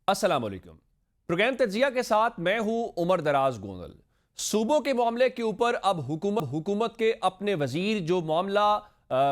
अस्सलाम वालेकुम। प्रोग्राम तजिया के साथ मैं हूं उमर दराज गोंदल। सूबों के मामले के ऊपर अब हुकूमत के अपने वजीर जो मामला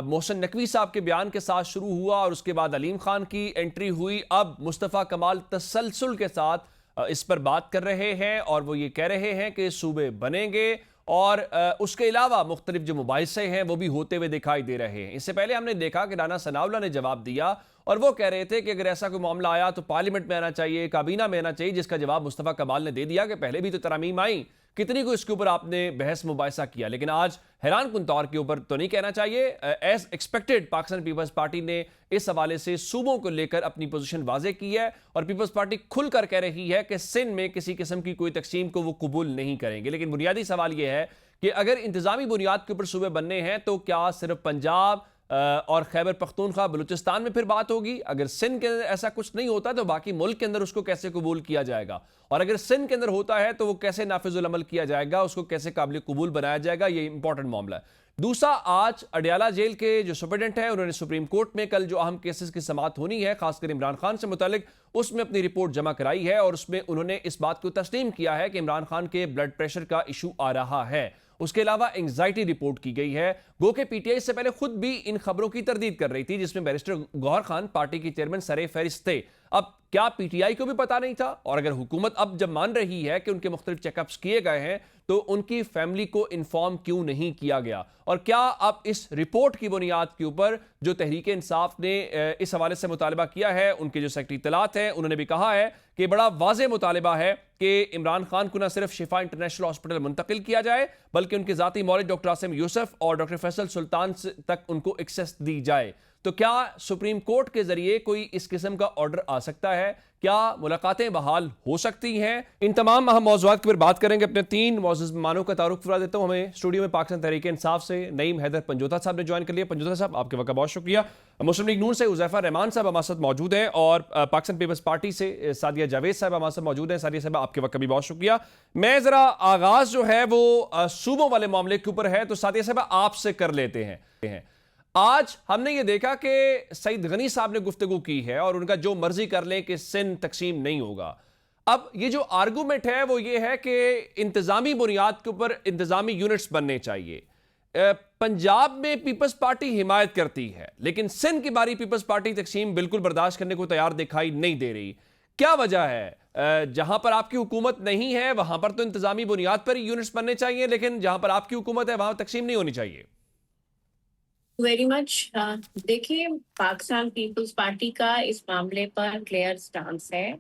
मोहसिन नकवी साहब के बयान के साथ शुरू हुआ और उसके बाद अलीम खान की एंट्री हुई। अब मुस्तफ़ा कमाल तसलसल के साथ इस पर बात कर रहे हैं और वो ये कह रहे हैं कि सूबे बनेंगे और उसके अलावा मुख्तलिफ जो मुबाहिसे हैं वो भी होते हुए दिखाई दे रहे हैं। इससे पहले हमने देखा कि राना सनाउल्लाह ने जवाब दिया और वो कह रहे थे कि अगर ऐसा कोई मामला आया तो पार्लियामेंट में आना चाहिए, काबीना में आना चाहिए, जिसका जवाब मुस्तफ़ा कमाल ने दे दिया कि पहले भी तो तरामीम आई, कितनी को इसके ऊपर आपने बहस मुबाहिसा किया। लेकिन आज हैरान कुन तौर के ऊपर तो नहीं कहना चाहिए, as expected Pakistan People's Party ने इस हवाले से सूबों को लेकर अपनी पोजीशन वाजे की है और पीपल्स पार्टी खुलकर कह रही है कि सिंध में किसी किस्म की कोई तकसीम को वो कबूल नहीं करेंगे। लेकिन बुनियादी सवाल यह है कि अगर इंतजामी बुनियाद के ऊपर सूबे बनने हैं तो क्या सिर्फ पंजाब और खैबर पख्तूनख्वा बलूचिस्तान में फिर बात होगी? अगर सिंध के अंदर ऐसा कुछ नहीं होता तो बाकी मुल्क के अंदर उसको कैसे कबूल किया जाएगा? और अगर सिंध के अंदर होता है तो वो कैसे नाफिजुल अमल किया जाएगा, उसको कैसे काबिल कबूल बनाया जाएगा? ये इंपॉर्टेंट मामला है। दूसरा, आज अडयाला जेल के जो सुपरिटेंडेंट है उन्होंने सुप्रीम कोर्ट में कल जो अहम केसेस की समाअत होनी है खासकर इमरान खान से मुतालिक, उसमें अपनी रिपोर्ट जमा कराई है और उसमें उन्होंने इस बात को तस्लीम किया है कि इमरान खान के ब्लड प्रेशर का इशू आ रहा है। उसके अलावा एंग्जाइटी रिपोर्ट की गई है। गो के पीटीआई से पहले खुद भी इन खबरों की तरदीद कर रही थी जिसमें बैरिस्टर गौहर खान पार्टी की चेयरमैन सरे फहरिस्त थे। अब क्या पीटीआई को भी पता नहीं था? और अगर हुकूमत अब जब मान रही है कि उनके मुख्तलिफ चेकअप्स किए गए हैं तो उनकी फैमिली को इन्फॉर्म क्यों नहीं किया गया? और क्या अब इस रिपोर्ट की बुनियाद के ऊपर जो तहरीक इंसाफ ने इस हवाले से मुतालबा किया है, उनके जो सेक्रेटरी इत्तलात हैं उन्होंने भी कहा है कि बड़ा वाज़ेह मुतालबा है कि इमरान खान को न सिर्फ शिफा इंटरनेशनल हॉस्पिटल मुंतकिल किया जाए बल्कि उनके जाती मौलिद डॉक्टर आसिम यूसुफ और डॉक्टर फैसल सुल्तान तक उनको एक्सेस दी जाए। तो क्या सुप्रीम कोर्ट के जरिए कोई इस किस्म का ऑर्डर आ सकता है? क्या मुलाकातें बहाल हो सकती हैं? इन तमाम अहम मौज़ूआत के ऊपर बात करेंगे। अपने तीन मौजूद मेहमानों का तारुफ करा देता हूं। हमें स्टूडियो में पाकिस्तान तहरीक इंसाफ से नईम हैदर पंजोता साहब ने ज्वाइन कर लिया। पंजोता साहब, आपके वक्त का बहुत शुक्रिया। मुस्लिम लीग नून से उज़ैफा रहमान साहब हमारे साथ मौजूद हैं और पाकिस्तान पीपल्स पार्टी से सादिया जावेद साहब हमारे साथ मौजूद हैं। सादिया साहब, आपके वक्त का भी बहुत शुक्रिया। मैं जरा आगाज जो है वो सूबों वाले मामले के ऊपर है, तो सादिया साहब आपसे कर लेते हैं। आज हमने ये देखा कि सईद गनी साहब ने गुफ्तगू की है और उनका जो मर्जी कर लें कि सिंध तकसीम नहीं होगा। अब ये जो आर्गूमेंट है वो ये है कि इंतजामी बुनियाद के ऊपर इंतजामी यूनिट्स बनने चाहिए। पंजाब में पीपल्स पार्टी हिमायत करती है लेकिन सिंध की बारी पीपल्स पार्टी तकसीम बिल्कुल बर्दाश्त करने को तैयार दिखाई नहीं दे रही। क्या वजह है? जहां पर आपकी हुकूमत नहीं है वहां पर तो इंतजामी बुनियाद पर यूनिट्स बनने चाहिए, लेकिन जहां पर आपकी हुकूमत है वहां तकसीम नहीं होनी चाहिए। Very much. देखिए, पाकिस्तान पीपल्स पार्टी का इस मामले पर क्लियर स्टांस है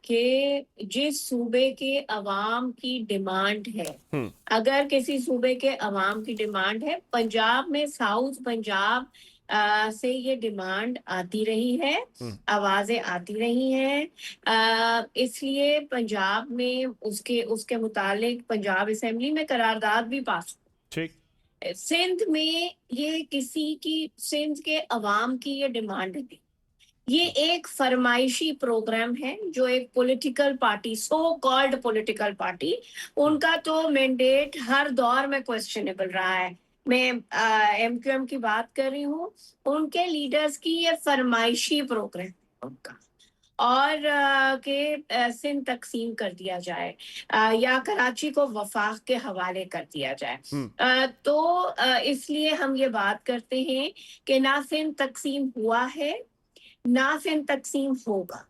कि जिस सूबे के अवाम की डिमांड है, अगर किसी सूबे के अवाम की डिमांड है, पंजाब में साउथ पंजाब से ये डिमांड आती रही है, आवाजें आती रही हैं। इसलिए पंजाब में उसके उसके मुतालिक पंजाब असेंबली में करारदाद भी पास। ठीक। सिंध में ये किसी की, सिंध के अवाम की ये डिमांड थी। ये एक फरमाइशी प्रोग्राम है जो एक political party, so called political party, उनका तो मैंडेट हर दौर में क्वेश्चनेबल रहा है। मैं एमक्यूएम की बात कर रही हूँ, उनके लीडर्स की ये फरमाइशी प्रोग्राम उनका, और के सिंध तकसीम कर दिया जाए या कराची को वफाक के हवाले कर दिया जाए। तो इसलिए हम ये बात करते हैं कि ना सिंध तकसीम हुआ है ना सिंध तकसीम होगा,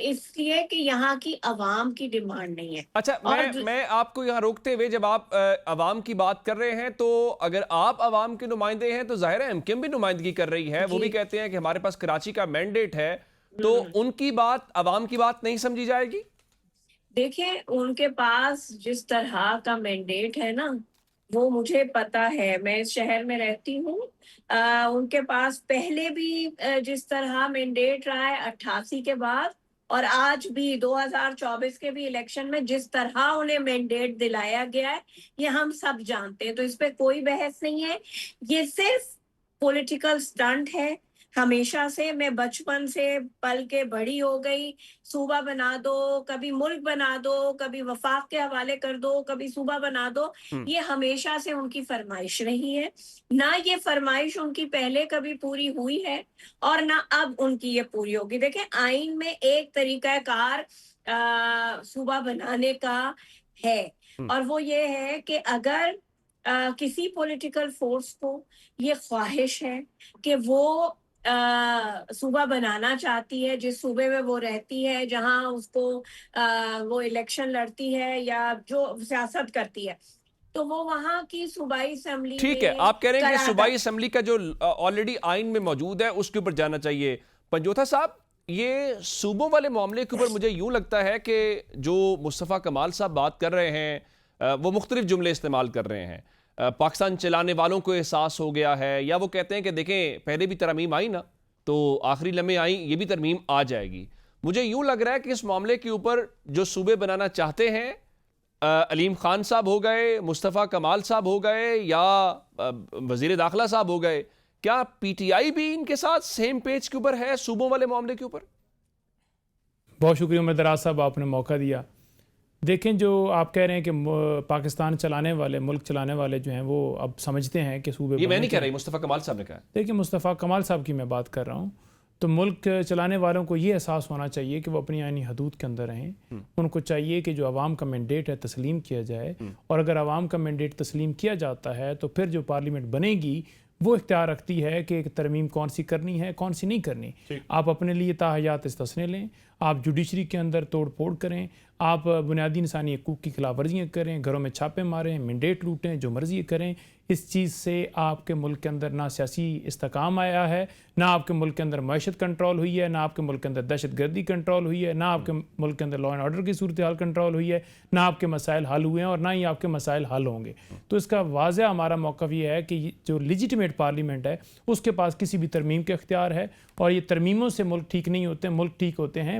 इसलिए कि यहाँ की अवाम की डिमांड नहीं है। अच्छा, मैं आपको यहाँ रोकते हुए, जब आप अवाम की बात कर रहे हैं तो अगर आप अवाम के नुमाइंदे हैं तो जाहिर है एमकेएम भी नुमाइंदगी कर रही है। वो भी कहते हैं कि हमारे पास कराची का मैंडेट है, तो उनकी बात अवाम की बात नहीं समझी जाएगी? देखिए, उनके पास जिस तरह का मैंडेट है ना, वो मुझे पता है, मैं इस शहर में रहती हूँ। उनके पास पहले भी जिस तरह मैंडेट रहा है 88 के बाद, और आज भी 2024 के भी इलेक्शन में जिस तरह उन्हें मैंडेट दिलाया गया है, ये हम सब जानते हैं, तो इस पे कोई बहस नहीं है। ये सिर्फ पॉलिटिकल स्टंट है। हमेशा से मैं बचपन से पल के बड़ी हो गई, सूबा बना दो, कभी मुल्क बना दो, कभी वफाक के हवाले कर दो, कभी सूबा बना दो। ये हमेशा से उनकी फरमाइश रही है। ना ये फरमाइश उनकी पहले कभी पूरी हुई है और ना अब उनकी ये पूरी होगी। देखें, आइन में एक तरीकाकार सूबा बनाने का है और वो ये है कि अगर किसी पॉलिटिकल फोर्स को ये ख्वाहिश है कि वो सूबा बनाना चाहती है, जिस सूबे में वो रहती है, जहां उसको वो इलेक्शन लड़ती है या जो सियासत करती है, तो वो वहां की सूबाई असेंबली ठीक है, में आप कह रहे हैं कि सूबाई करारदाद। असेंबली का जो ऑलरेडी आइन में मौजूद है उसके ऊपर जाना चाहिए। पंजोथा साहब, ये सूबों वाले मामले के ऊपर मुझे यूं लगता है कि जो मुस्तफ़ा कमाल साहब बात कर रहे हैं वो मुख्तलिफ जुमले इस्तेमाल कर रहे हैं। पाकिस्तान चलाने वालों को एहसास हो गया है, या वो कहते हैं कि देखें पहले भी तरमीम आई ना, तो आखिरी लम्हे आई, ये भी तरमीम आ जाएगी। मुझे यूं लग रहा है कि इस मामले के ऊपर जो सूबे बनाना चाहते हैं, अलीम खान साहब हो गए, मुस्तफ़ा कमाल साहब हो गए, या वज़ीर दाखिला साहब हो गए, क्या पीटीआई भी इनके साथ सेम पेज के ऊपर है सूबों वाले मामले के ऊपर? बहुत शुक्रिया उमर दराज साहब, आपने मौका दिया। देखें, जो आप कह रहे हैं कि पाकिस्तान चलाने वाले, मुल्क चलाने वाले जो हैं वो अब समझते हैं कि सूबे ये मैं बनने नहीं कह चाहिए। रही, मुस्तफ़ा कमाल साहब ने कहा। देखिए, मुस्तफ़ा कमाल साहब की मैं बात कर रहा हूँ। तो मुल्क चलाने वालों को ये एहसास होना चाहिए कि वो अपनी आइनी हदूद के अंदर रहें। उनको चाहिए कि जो आवाम का मैंडेट है तस्लीम किया जाए, और अगर आवाम का मैंडेट तस्लीम किया जाता है तो फिर जो पार्लियामेंट बनेगी वो इख्तियार रखती है कि एक तरमीम कौन सी करनी है, कौन सी नहीं करनी। आप अपने लिए ताहयात इस्तिस्ने लें, आप जुडिशरी के अंदर तोड़ फोड़ करें, आप बुनियादी इंसानी हकूक़ की खिलाफ वर्जियाँ करें, घरों में छापे मारें, मैंडेट लूटें, जो मर्जी करें। इस चीज़ से आपके मुल्क के अंदर ना सियासी इस्तेकाम आया है, ना आपके मुल्क के अंदर मईशत कंट्रोल हुई है, ना आपके मुल्क के अंदर दहशत गर्दी कंट्रोल हुई है, ना आपके मुल्क के अंदर लॉ एंड ऑर्डर की सूरत हाल कंट्रोल हुई है, ना आपके मसाइल हल हुए हैं और ना ही आपके मसाइल हल होंगे। तो इसका वाज़ह हमारा मौक़िफ़ ये है कि जो लिजिटिमेट पार्लियामेंट है उसके पास किसी भी तरमीम के इख्तियार है, और ये तरमीमों से मुल्क ठीक नहीं होते। मुल्क ठीक होते हैं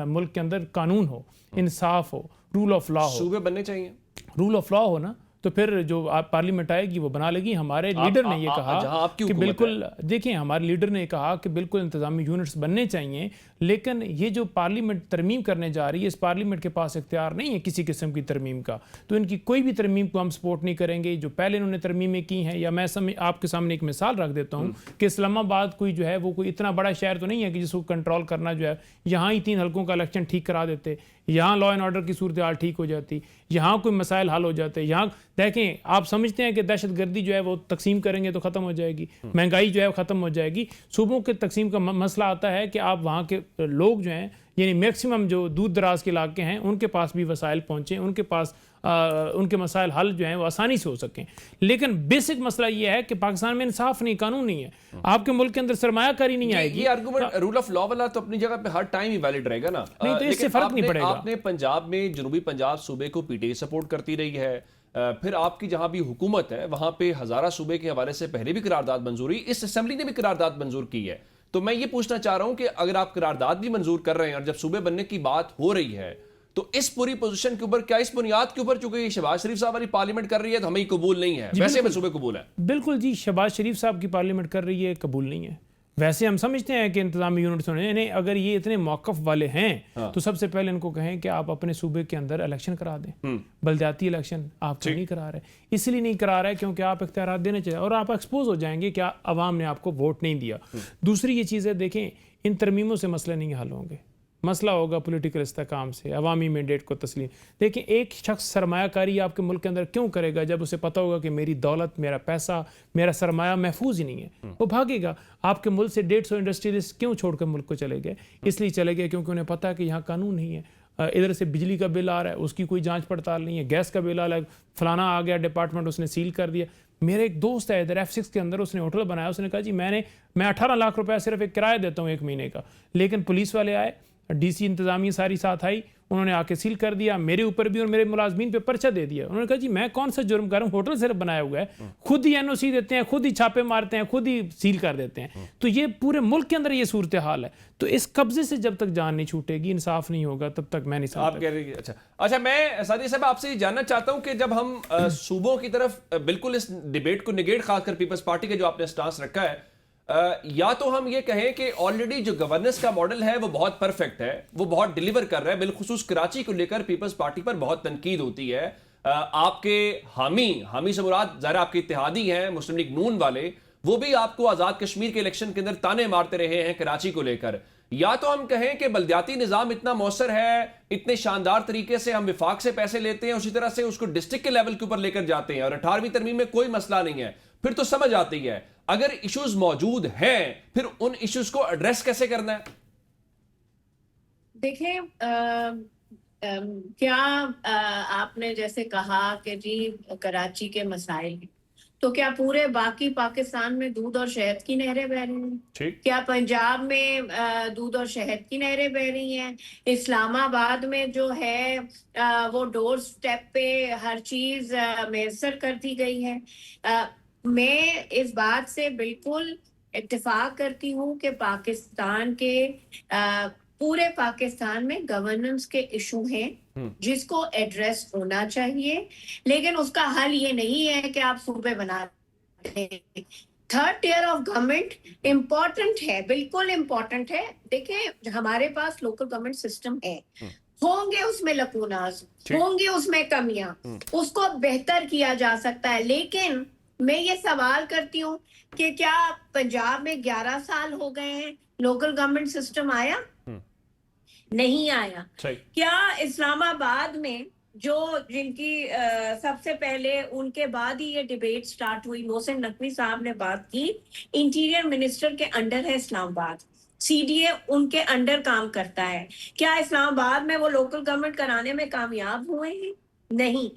मुल्क के अंदर कानून हो, इंसाफ हो, रूल ऑफ लॉ हो। सूबे बनने चाहिए, रूल ऑफ लॉ हो ना, तो फिर जो पार्लियामेंट आएगी वो बना लेगी। हमारे लीडर ने ये कहा कि बिल्कुल, देखिए हमारे लीडर ने कहा कि बिल्कुल इंतजामी यूनिट्स बनने चाहिए, लेकिन ये जो पार्लियामेंट तरमीम करने जा रही है, इस पार्लियामेंट के पास इख्तियार नहीं है किसी किस्म की तरमीम का। तो इनकी कोई भी तरमीम को हम सपोर्ट नहीं करेंगे जो पहले इन्होंने तरमीमें की हैं। या मैं आपके सामने एक मिसाल रख देता हूँ कि इस्लामाबाद कोई जो है वो कोई इतना बड़ा शहर तो नहीं है कि जिसको कंट्रोल करना जो है, यहाँ ही 3 हल्कों का इलेक्शन ठीक करा देते, यहाँ लॉ एंड ऑर्डर की सूरत हाल ठीक हो जाती, यहाँ कोई मसाइल हल हो जाते। यहाँ देखें, आप समझते हैं कि दहशत गर्दी जो है वो तकसीम करेंगे तो ख़त्म हो जाएगी, महंगाई जो है वो ख़त्म हो जाएगी। सूबों के तकसीम का मसला आता है कि आप वहाँ के लोग जो हैं, यानी मैक्सिमम जो दूर दराज के इलाके हैं, उनके पास भी वसाइल पहुँचें, उनके पास उनके मसाइल हल जो हैं वो आसानी से हो सकें। लेकिन बेसिक मसला ये है कि पाकिस्तान में इंसाफ नहीं, कानून नहीं है, आपके मुल्क के अंदर सरमायाकारी नहीं आएगी। ये आर्गुमेंट रूल ऑफ लॉ वाला तो अपनी जगह पे हर टाइम ही वैलिड रहेगा ना। नहीं, तो इससे फर्क नहीं पड़ेगा। आपने पंजाब में, जनूबी पंजाब सूबे को पीटीआई सपोर्ट करती रही है, फिर आपकी जहां भी हुकूमत है वहां पे हजारा सूबे के हवाले से पहले भी करारदाद मंजूर हुई, इस असेंबली ने भी करारदाद मंजूर की है। तो मैं ये पूछना चाह रहा हूं कि अगर आप करारदाद भी मंजूर कर रहे हैं और जब सूबे बनने की बात हो रही है, तो इस पूरी पोजीशन के ऊपर, क्या इस बुनियाद के ऊपर, चूंकि शहबाज शरीफ साहब वाली पार्लियामेंट कर रही है तो हमें कबूल नहीं है, वैसे हमें सूबे कबूल है? बिल्कुल जी, शहबाज शरीफ साहब की पार्लियामेंट कर रही है, कबूल नहीं है। वैसे हम समझते हैं कि इंतजामी यूनिट्स होने, अगर ये इतने मौक़िफ़ वाले हैं तो सबसे पहले इनको कहें कि आप अपने सूबे के अंदर इलेक्शन करा दें। बलदियाती इलेक्शन आप क्यों नहीं करा रहे? इसलिए नहीं करा रहे क्योंकि आप इख्तियारात देने चाहिए और आप एक्सपोज हो जाएंगे कि आवाम ने आपको वोट नहीं दिया। दूसरी ये चीज़ है, देखें, इन तरमीमों से मसले नहीं हल होंगे, मसला होगा पॉलिटिकल इस्तेकाम से, अवामी मैंडेट को तस्लीम। देखिए, एक शख्स सरमायाकारी आपके मुल्क के अंदर क्यों करेगा जब उसे पता होगा कि मेरी दौलत, मेरा पैसा, मेरा सरमाया महफूज ही नहीं है? वो भागेगा। आपके मुल्क से 150 इंडस्ट्रियलिस्ट क्यों छोड़कर मुल्क को चले गए? इसलिए चले गए क्योंकि उन्हें पता है कि यहाँ कानून नहीं है। इधर से बिजली का बिल आ रहा है, उसकी कोई जांच पड़ताल नहीं है, गैस का बिल आ रहा है, फलाना आ गया डिपार्टमेंट, उसने सील कर दिया। मेरे एक दोस्त है इधर F6 के अंदर, उसने होटल बनाया, उसने कहा जी मैं 18 लाख रुपया सिर्फ एक किराया देता हूँ 1 महीने का। लेकिन पुलिस वाले आए, डीसी इंतजामिया सारी साथ आई, उन्होंने आके सील कर दिया, मेरे ऊपर भी और मेरे मुलाजमीन पे पर्चा दे दिया। उन्होंने कहा जी मैं कौन सा जुर्म कर रहा हूँ, होटल सिर्फ बनाया हुआ है, खुद ही एनओसी देते हैं, खुद ही छापे मारते हैं, खुद ही सील कर देते हैं। तो ये पूरे मुल्क के अंदर ये सूरत हाल है। तो इस कब्जे से जब तक जान नहीं छूटेगी, इंसाफ नहीं होगा, तब तक मैं नहीं समझता। आप कह रहे हैं अच्छा, मैं सादी साहब आपसे ये जानना चाहता हूं कि जब हम सूबों की तरफ बिल्कुल इस डिबेट को निगेट, खासकर पीपल्स पार्टी के जो आपने स्टांस रखा है, या तो हम ये कहें कि ऑलरेडी जो गवर्नेंस का मॉडल है वो बहुत परफेक्ट है, वो बहुत डिलीवर कर रहा है, बिलखुसूस कराची को लेकर पीपल्स पार्टी पर बहुत तनकीद होती है। आपके हामी से मुराद ज़ाहिर आपके इत्तेहादी हैं मुस्लिम लीग नून वाले, वो भी आपको आज़ाद कश्मीर के इलेक्शन के अंदर ताने मारते रहे हैं कराची को लेकर। या तो हम कहें कि बल्दियाती निज़ाम इतना मौसर है, इतने शानदार तरीके से हम विफाक से पैसे लेते हैं, उसी तरह से उसको डिस्ट्रिक्ट के लेवल के ऊपर लेकर जाते हैं और 18वीं तरमीम में कोई मसला नहीं है, फिर तो समझ आती है। अगर इश्यूज मौजूद हैं फिर उन इश्यूज को एड्रेस कैसे करना है? देखिए क्या आपने जैसे कहा कि जी कराची के मसाइल हैं, तो क्या पूरे बाकी पाकिस्तान में दूध और शहद की नहरें बह रही हैं? ठीक। क्या पंजाब में दूध और शहद की नहरें बह रही हैं? इस्लामाबाद में जो है वो डोर स्टेप पे हर चीज मैसर कर दी गई है। मैं इस बात से बिल्कुल इत्तेफाक करती हूँ कि पाकिस्तान के पूरे पाकिस्तान में गवर्नेंस के इशू हैं जिसको एड्रेस होना चाहिए, लेकिन उसका हल ये नहीं है कि आप सूबे बना दें। Third tier of government important है, बिल्कुल इम्पोर्टेंट है। देखिए हमारे पास लोकल गवर्नमेंट सिस्टम है, होंगे उसमें लकूनास, होंगे उसमें कमियां, उसको बेहतर किया जा सकता है। लेकिन मैं ये सवाल करती हूँ कि क्या पंजाब में 11 साल हो गए हैं लोकल गवर्नमेंट सिस्टम आया? नहीं आया। क्या इस्लामाबाद में जो जिनकी सबसे पहले उनके बाद ही ये डिबेट स्टार्ट हुई, मोहसिन नकवी साहब ने बात की, इंटीरियर मिनिस्टर के अंडर है इस्लामाबाद, सीडीए उनके अंडर काम करता है। क्या इस्लामाबाद में वो लोकल गवर्नमेंट कराने में कामयाब हुए हैं? नहीं।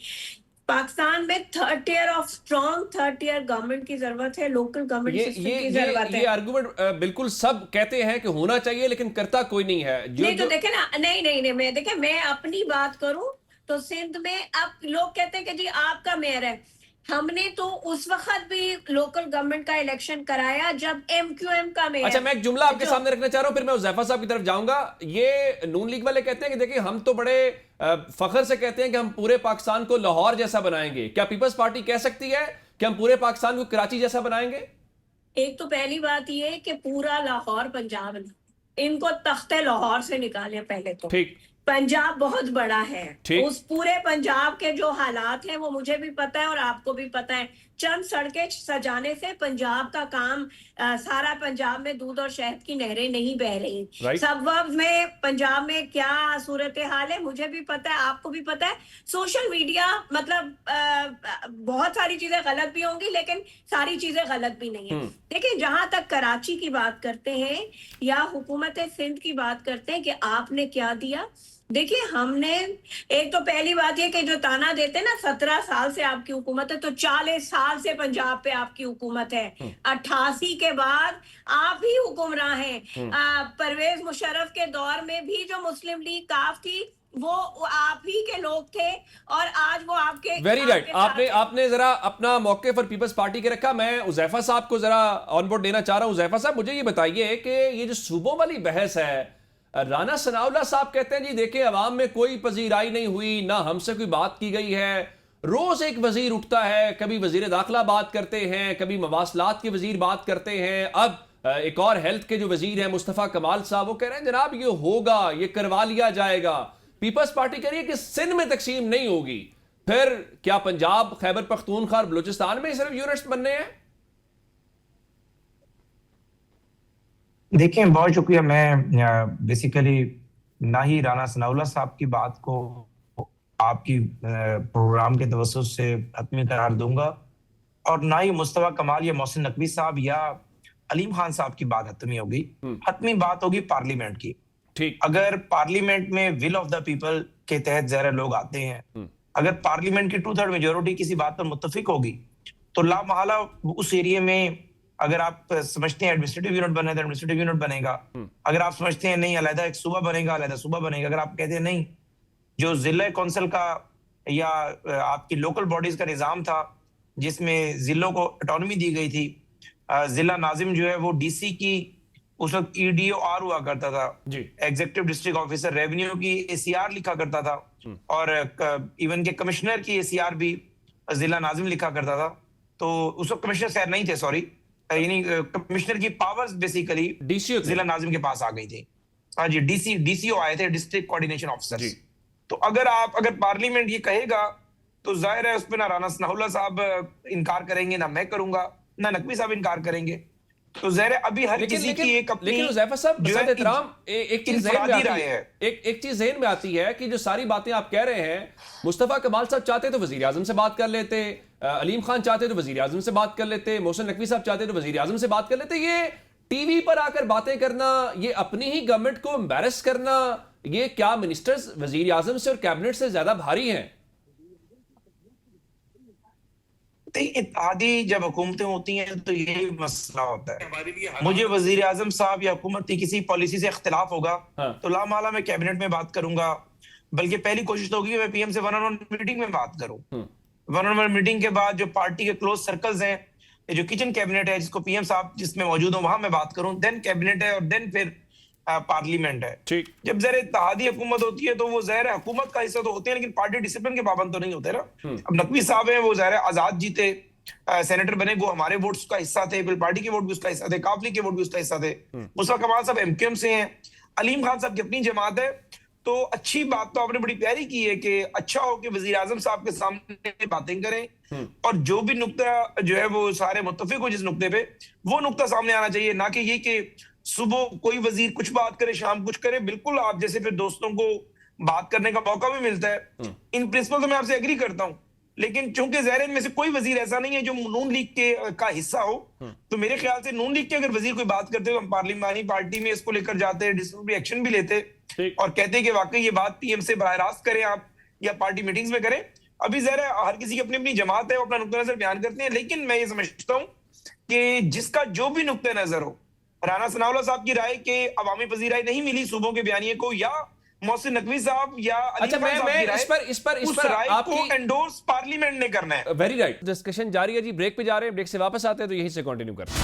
पाकिस्तान में third tier of strong third tier government की जरूरत है, लोकल गवर्नमेंट सिस्टम की जरूरत है। ये आर्गुमेंट बिल्कुल सब कहते हैं कि होना चाहिए, लेकिन करता कोई नहीं है। नहीं तो देखे ना, नहीं मैं देखे, मैं अपनी बात करूं तो सिंध में अब लोग कहते हैं कि जी आपका मेयर है। हमने तो उस वक्त भी लोकल गवर्नमेंट का इलेक्शन कराया जब एमक्यूएम का मेयर। अच्छा, मैं एक जुमला आपके सामने रखना चाह रहा हूं, फिर मैं हुज़ैफा साहब की तरफ जाऊंगा। ये नून लीग वाले कहते हैं कि देखिए हम तो बड़े फख्र से कहते हैं कि हम पूरे पाकिस्तान को लाहौर जैसा बनाएंगे। क्या पीपल्स पार्टी कह सकती है कि हम पूरे पाकिस्तान को कराची जैसा बनाएंगे? एक तो पहली बात ये कि पूरा लाहौर पंजाब नहीं, इनको तख्ते लाहौर से निकालें पहले तो। ठीक, पंजाब बहुत बड़ा है, उस पूरे पंजाब के जो हालात हैं वो मुझे भी पता है और आपको भी पता है। चंद सड़कें सजाने से पंजाब का काम सारा पंजाब में दूध और शहद की नहरें नहीं बह रही। सबब में पंजाब में क्या सूरत हाल है मुझे भी पता है, आपको भी पता है। सोशल मीडिया मतलब बहुत सारी चीजें गलत भी होंगी लेकिन सारी चीजें गलत भी नहीं है। देखिए जहां तक कराची की बात करते हैं या हुकूमत सिंध की बात करते हैं कि आपने क्या दिया, देखिए हमने एक तो पहली बात ये कि जो ताना देते हैं ना 17 साल से आपकी हुकूमत है, तो 40 साल से पंजाब पे आपकी हुकूमत है। 88 के बाद आप ही हुक्मरान हैं। परवेज मुशर्रफ के दौर में भी जो मुस्लिम लीग काफ थी वो आप ही के लोग थे और आज वो आपके। वेरी राइट, आपने जरा अपना मौके पर पीपल्स पार्टी के रखा। मैं हुज़ैफा साहब को जरा ऑन बोर्ड देना चाह रहा हूं। हुज़ैफा साहब मुझे ये बताइए कि ये जो सूबों वाली बहस है, राना सनाउल्लाह साहब कहते हैं जी देखिए अवाम में कोई पजीराई नहीं हुई, ना हमसे कोई बात की गई है। रोज एक वजीर उठता है, कभी वजीर दाखिला बात करते हैं, कभी मवासलात के वजीर बात करते हैं। अब एक और हेल्थ के जो वजीर हैं मुस्तफ़ा कमाल साहब, वो कह रहे हैं जनाब ये होगा, ये करवा लिया जाएगा। पीपल्स पार्टी कह रही है कि सिंध में तकसीम नहीं होगी। फिर क्या पंजाब, खैबर पख्तूनख्वा और बलूचिस्तान में सिर्फ यूनिट्स बनने हैं? देखिए बहुत शुक्रिया। मैं बेसिकली ना ही राना सनाउल्लाह साहब की बात को आपकी प्रोग्राम के तवज्जुह से हतमी करार दूंगा और ना ही मुस्तफा कमाल या मोहसिन नकवी साहब या अलीम खान साहब की बात हतमी होगी। हतमी बात होगी पार्लियामेंट की। ठीक, अगर पार्लियामेंट में विल ऑफ द पीपल के तहत ज़रा लोग आते हैं, अगर पार्लियामेंट की 2/3 मेजोरिटी किसी बात पर मुत्तफिक होगी तो ला महला उस एरिया में, अगर आप समझते हैं एडमिनिस्ट्रेटिव यूनिट बने तो एडमिनिस्ट्रेटिव यूनिट बनेगा। अगर आप समझते हैं नहीं अलग एक सूबा बनेगा, अलग सूबा बनेगा। अगर आप कहते हैं नहीं जो जिला कौंसिल का या आपकी लोकल बॉडीज का निजाम था जिसमें जिलों को ऑटोनॉमी दी गई थी, जिला नाजिम जो है वो डीसी की उस वक्त EDOR हुआ करता था, एग्जीक्यूटिव डिस्ट्रिक्ट ऑफिसर, रेवेन्यू की ACR लिखा करता था और इवन के कमिश्नर की ACR भी जिला नाजिम लिखा करता था। तो उस वक्त कमिश्नर खैर नहीं थे, सॉरी, यानी कमिश्नर की पावर्स बेसिकली डीसीओ जिला नाजिम के पास आ गई थी। हाँ जी, डीसीओ आए थे, डिस्ट्रिक्ट कोऑर्डिनेशन ऑफिसर। जी। तो अगर पार्लियामेंट ये कहेगा तो जाहिर है उस पर ना राना सनाउल्लाह साहब इनकार करेंगे, ना मैं करूंगा, ना नकवी साहब इनकार करेंगे। तो जाहिर है अभी हर किसी की एक अपनी, लेकिन हुज़ैफा साहब जो है, बसंत एहतराम, एक चीज ज़हन में इनफरादी आती राय है, है। एक चीज ज़हन में आती है कि जो सारी बातें आप कह रहे हैं, मुस्तफा कमाल साहब चाहते तो वजीर आजम से बात कर लेते, अलीम खान चाहते तो वजीर आजम से बात कर लेते, मोहसिन नकवी साहब चाहते तो वजीर आजम से बात कर लेते। ये टीवी पर आकर बातें करना, ये अपनी ही गवर्नमेंट को एम्बैरस करना, ये क्या मिनिस्टर्स वजीर आजम से और कैबिनेट से ज्यादा भारी हैं? इत्तेहादी जब हुकूमतें होती हैं तो यही मसला होता है। मुझे वजीर आजम साहब या हुकूमत की किसी पॉलिसी से इख्तिलाफ होगा तो लामाला मैं कैबिनेट में बात करूंगा, बल्कि पहली कोशिश तो होगी मैं पीएम से वन ऑन वन मीटिंग में बात करूं। वन ऑन वन मीटिंग के बाद जो पार्टी के क्लोज सर्कल्स हैं, जो किचन कैबिनेट है जिसको पीएम साहब जिसमें मौजूद हो, वहां मैं बात करूं, देन कैबिनेट है और देन फिर पार्लियामेंट है। ठीक। जब जरा इत्तेहादी हुकूमत होती है तो वो ज़ाहिर है हुकूमत का हिस्सा तो होते हैं, लेकिन पार्टी डिसिप्लिन के पाबंद तो नहीं होते ना। अब नकवी साहब हैं, वो ज़ाहिर है आजाद जीते, सेनेटर बने, वो हमारे वोट्स का हिस्सा थे, फिर पार्टी के वोट भी उसका हिस्सा थे, काफली के वोट भी उसका हिस्सा थे। मुस्तफा कमाल साहब एमक्यूएम से हैं, अलीम खान साहब की अपनी जमात है। तो अच्छी बात तो आपने बड़ी प्यारी की है कि अच्छा हो कि वजीर आजम साहब के सामने बातें करें और जो भी नुक्ता जो है वो सारे मुत्तफिक हो जिस नुक्ते पे, वो नुक्ता सामने आना चाहिए, ना कि ये कि सुबह कोई वजीर कुछ बात करे, शाम कुछ करे। बिल्कुल आप जैसे फिर दोस्तों को बात करने का मौका भी मिलता है। इन प्रिंसिपल तो मैं आपसे एग्री करता हूं, लेकिन चूंकि ज़ाहिर में से कोई वजीर ऐसा नहीं है जो नून लीग के का हिस्सा हो, तो मेरे ख्याल से नून लीग के अगर वजीर कोई बात करते तो हम पार्लियामानी पार्टी में इसको लेकर जाते, डिसिप्लिनरी एक्शन भी लेते और कहते कि वाकई ये बात पीएम से बराह रास्त करें आप, या पार्टी मीटिंग्स में करें। अभी ज़ाहिर है हर किसी की अपनी अपनी जमात है, वो अपना नुक्ता नजर बयान करते हैं, लेकिन मैं ये समझता हूं कि जिसका जो भी नुक्ता नजर हो, राना सनाउल्लाह साहब की राय के अवामी पजीराई नहीं मिली सूबों के बयानिए को, या मोहसिन नकवी साहब या अच्छा, मैं इस पर आपको एंडोर्स पार्लियामेंट ने करना है। Very right. डिस्कशन जारी है जी, ब्रेक पे जा रहे हैं, ब्रेक से वापस आते हैं तो यहीं से कंटिन्यू करते हैं।